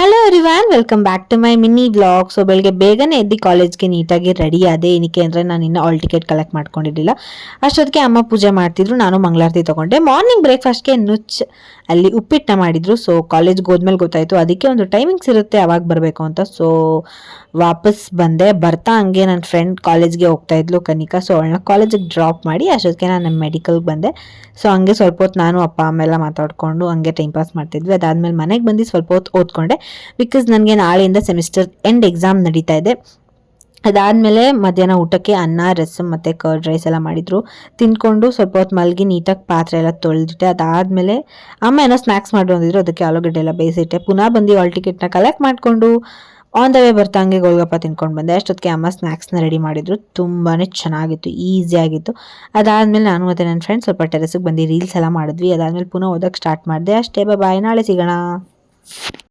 Hello everyone, welcome back to my mini vlog. So ಬೆಳಗ್ಗೆ ಬೇಗನೆ ಎದ್ದು ಕಾಲೇಜ್ಗೆ ನೀಟಾಗಿ ರೆಡಿ ಆದೆ. ಏನಕ್ಕೆ ಅಂದರೆ ನಾನು ಇನ್ನೂ ಆಲ್ ಟಿಕೆಟ್ ಕಲೆಕ್ಟ್ ಮಾಡ್ಕೊಂಡಿರಲಿಲ್ಲ. ಅಷ್ಟೊತ್ತಿಗೆ ಅಮ್ಮ ಪೂಜೆ ಮಾಡ್ತಿದ್ರು, ನಾನು ಮಂಗಳಾರತಿ ತೊಗೊಂಡೆ. ಮಾರ್ನಿಂಗ್ ಬ್ರೇಕ್ಫಾಸ್ಟ್ಗೆ ಅಲ್ಲಿ ಉಪ್ಪಿಟ್ಟನ್ನ ಮಾಡಿದ್ರು. ಸೊ ಕಾಲೇಜ್ಗೆ ಹೋದ್ಮೇಲೆ ಗೊತ್ತಾಯಿತು ಅದಕ್ಕೆ ಒಂದು ಟೈಮಿಂಗ್ಸ್ ಇರುತ್ತೆ ಅವಾಗ ಬರಬೇಕು ಅಂತ. ಸೊ ವಾಪಸ್ ಬಂದೆ. ಬರ್ತಾ ಹಂಗೆ ನನ್ನ ಫ್ರೆಂಡ್ ಕಾಲೇಜ್ಗೆ ಹೋಗ್ತಾ ಇದ್ಲು ಕನಿಕಾ. ಸೊ ಅವಳನ್ನ ಕಾಲೇಜಿಗೆ ಡ್ರಾಪ್ ಮಾಡಿ ಅಷ್ಟೊತ್ತಿಗೆ ನಾನು ನಮ್ಮ ಮೆಡಿಕಲ್ಗೆ ಬಂದೆ. ಸೊ ಹಂಗೆ ಸ್ವಲ್ಪ ಹೊತ್ತು ನಾನು ಅಪ್ಪ ಅಮ್ಮೆಲ್ಲ ಮಾತಾಡಿಕೊಂಡು ಹಂಗೆ ಟೈಮ್ ಪಾಸ್ ಮಾಡ್ತಿದ್ವಿ. ಅದಾದಮೇಲೆ ಮನೆಗೆ ಬಂದು ಸ್ವಲ್ಪ ಹೊತ್ತು ಓದ್ಕೊಂಡೆ. ಬಿಕಾಸ್ ನನಗೆ ನಾಳೆಯಿಂದ ಸೆಮಿಸ್ಟರ್ ಎಂಡ್ ಎಕ್ಸಾಮ್ ನಡೀತಾ ಇದೆ. ಅದಾದಮೇಲೆ ಮಧ್ಯಾಹ್ನ ಊಟಕ್ಕೆ ಅನ್ನ, ರಸಮ್ ಮತ್ತು ಕರ್ಡ್ ರೈಸ್ ಎಲ್ಲ ಮಾಡಿದರು. ತಿಂದ್ಕೊಂಡು ಸ್ವಲ್ಪ ಹೊತ್ತು ಮಲಗಿ ನೀಟಾಗಿ ಪಾತ್ರೆ ಎಲ್ಲ ತೊಳೆದಿಟ್ಟೆ. ಅದಾದಮೇಲೆ ಅಮ್ಮ ಏನೋ ಸ್ನ್ಯಾಕ್ಸ್ ಮಾಡಿ ಬಂದಿದ್ರು, ಅದಕ್ಕೆ ಆಲೂಗಡ್ಡೆ ಎಲ್ಲ ಬೇಯಿಸಿಟ್ಟೆ. ಪುನಃ ಬಂದು ಆಲ್ ಟಿಕೆಟ್ನ ಕಲೆಕ್ಟ್ ಮಾಡಿಕೊಂಡು ಆನ್ ದ ವೇ ಬರ್ತಾ ಹಂಗೆ ಗೋಲ್ಗಪ್ಪ ತಿನ್ಕೊಂಡು ಬಂದೆ. ಅಷ್ಟೊತ್ತಿಗೆ ಅಮ್ಮ ಸ್ನ್ಯಾಕ್ಸ್ನ ರೆಡಿ ಮಾಡಿದ್ರು. ತುಂಬಾ ಚೆನ್ನಾಗಿತ್ತು, ಈಸಿಯಾಗಿತ್ತು. ಅದಾದಮೇಲೆ ನಾನು ಮತ್ತು ನನ್ನ ಫ್ರೆಂಡ್ಸ್ ಸ್ವಲ್ಪ ಟೆರೆಸಿಗೆ ಬಂದು ರೀಲ್ಸ್ ಎಲ್ಲ ಮಾಡಿದ್ವಿ. ಅದಾದಮೇಲೆ ಪುನಃ ಓದೋಕ್ಕೆ ಸ್ಟಾರ್ಟ್ ಮಾಡಿದೆ. ಅಷ್ಟೇ, ಬಾಯ್, ನಾಳೆ ಸಿಗೋಣ.